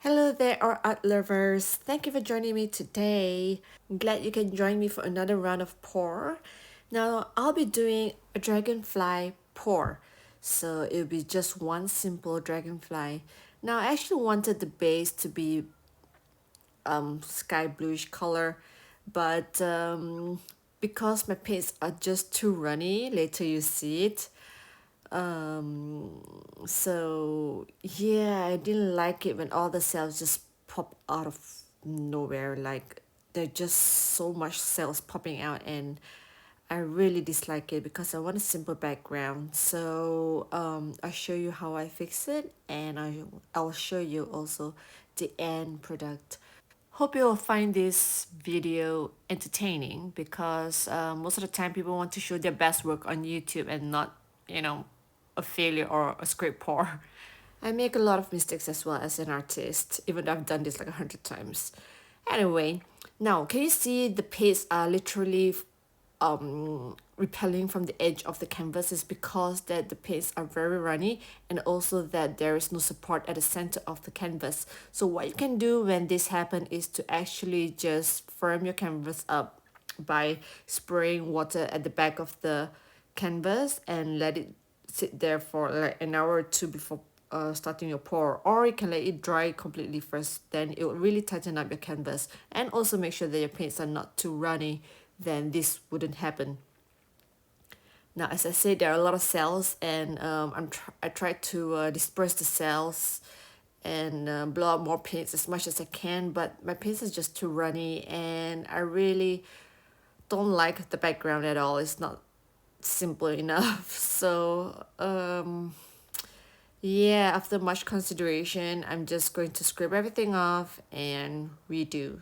Hello there, our art lovers. Thank you for joining me today. I'm glad you can join me for another round of pour. Now, I'll be doing a dragonfly pour. So, it'll be just one simple dragonfly. Now, I actually wanted the base to be sky bluish color, but because my paints are just too runny, later you see it, so yeah, I didn't like it when all the cells just pop out of nowhere. Like there just so much cells popping out, and I really dislike it because I want a simple background. So I'll show you how I fix it, and I'll show you also the end product. Hope you'll find this video entertaining because most of the time people want to show their best work on YouTube and not, you know, a failure or a script pour. I make a lot of mistakes as well as an artist, even though I've done this like 100 times. Anyway, now can you see the pages are literally repelling from the edge of the canvas is because that the paints are very runny, and also that there is no support at the center of the canvas. So what you can do when this happens is to actually just firm your canvas up by spraying water at the back of the canvas and let it sit there for like an hour or two before starting your pour, or you can let it dry completely first. Then it will really tighten up your canvas, and also make sure that your paints are not too runny, then this wouldn't happen. Now, as I said, there are a lot of cells, and I try to disperse the cells and blow out more paints as much as I can, but my paints is just too runny, and I really don't like the background at all. It's not simple enough. So yeah, after much consideration, I'm just going to scrape everything off and redo.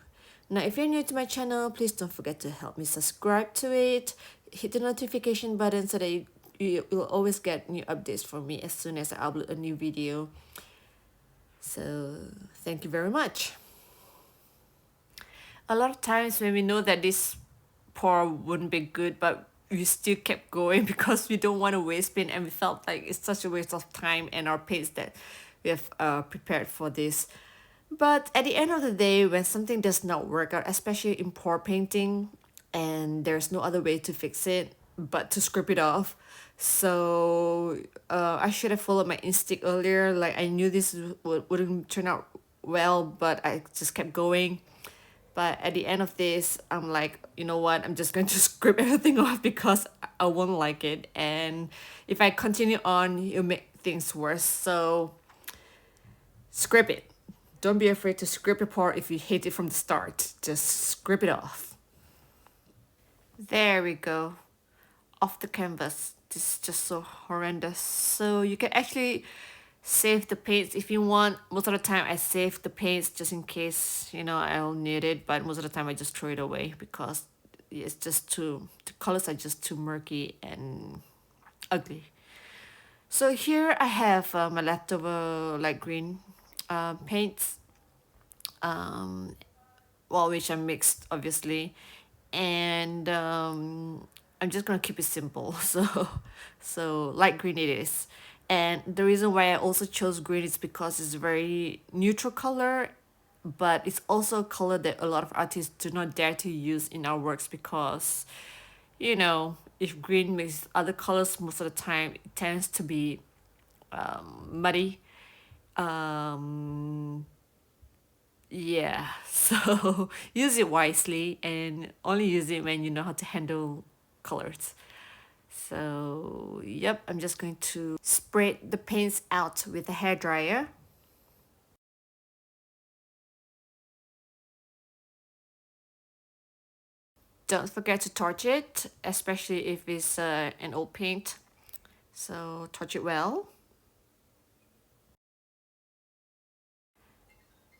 Now, if you're new to my channel, please don't forget to help me subscribe to it. Hit the notification button so that you will always get new updates from me as soon as I upload a new video. So, thank you very much. A lot of times when we know that this pour wouldn't be good, but we still kept going because we don't want to waste paint, and we felt like it's such a waste of time and our paints that we have prepared for this. But at the end of the day, when something does not work out, especially in pour painting, and there's no other way to fix it but to scrape it off, so I should have followed my instinct earlier. Like I knew this wouldn't turn out well, but I just kept going. But at the end of this, I'm like, you know what? I'm just going to scrape everything off because I won't like it. And if I continue on, it'll make things worse. So scrape it. Don't be afraid to scrape your part if you hate it from the start. Just scrape it off. There we go. Off the canvas. This is just so horrendous. So you can actually save the paints if you want. Most of the time I save the paints just in case, you know, I'll need it, but most of the time I just throw it away because it's just too, the colors are just too murky and ugly. So here I have my leftover light green paints, well, which I mixed obviously, and I'm just gonna keep it simple. So light green it is. And the reason why I also chose green is because it's a very neutral color, but it's also a color that a lot of artists do not dare to use in our works because, you know, if green mixes other colors, most of the time it tends to be muddy. Um, yeah, so use it wisely and only use it when you know how to handle colors. So, yep, I'm just going to spread the paints out with a hair dryer. Don't forget to torch it, especially if it's an old paint. So, torch it well.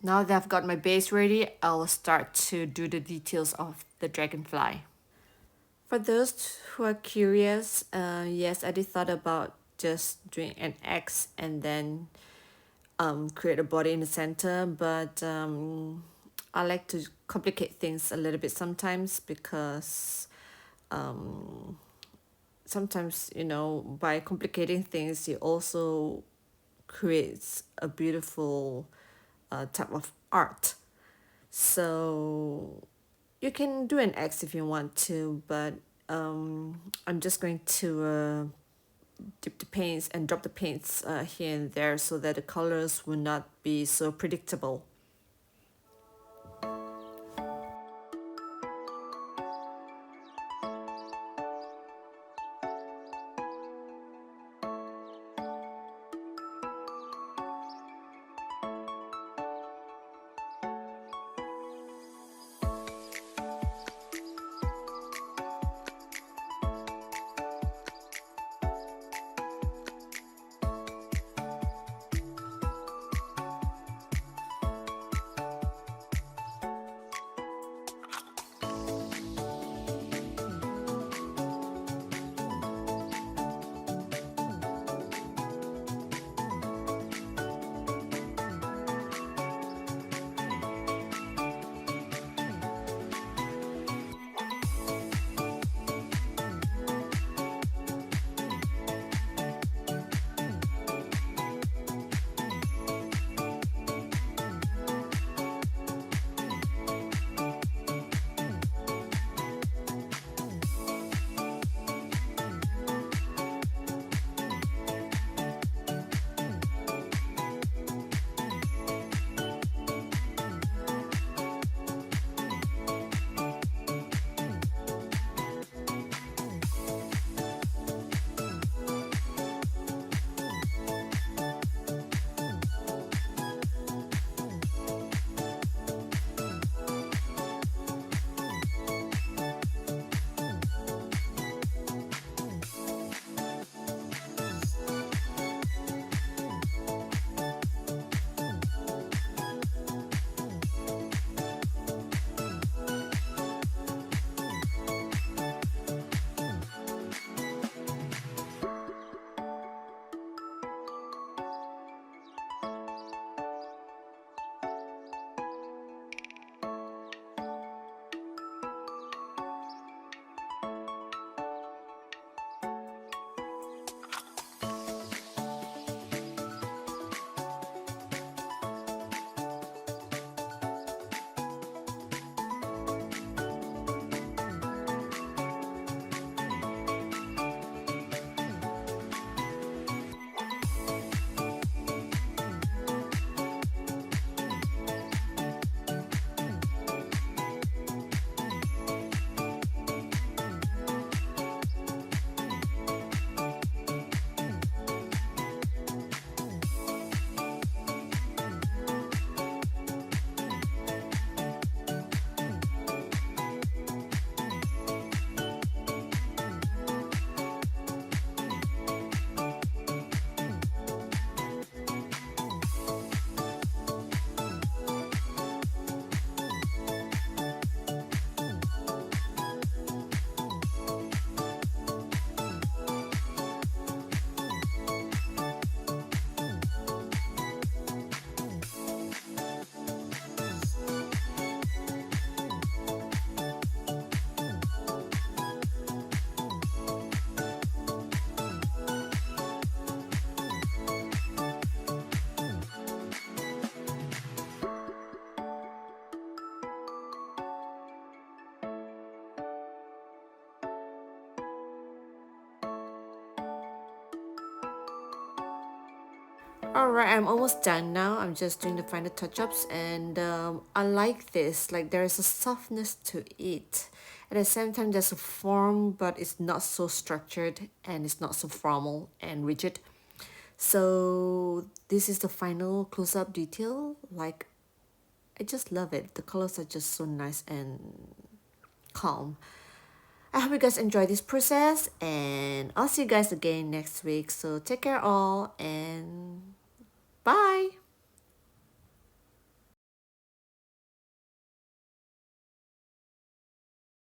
Now that I've got my base ready, I'll start to do the details of the dragonfly. For those who are curious, yes, I did thought about just doing an X and then create a body in the center, but I like to complicate things a little bit sometimes because sometimes, you know, by complicating things, it also creates a beautiful type of art. So you can do an X if you want to, but I'm just going to dip the paints and drop the paints here and there so that the colors will not be so predictable. Alright, I'm almost done now. I'm just doing the final touch-ups, and I like this. Like, there is a softness to it. At the same time, there's a form, but it's not so structured and it's not so formal and rigid. So this is the final close-up detail. Like, I just love it. The colors are just so nice and calm. I hope you guys enjoy this process, and I'll see you guys again next week. So take care all, and bye.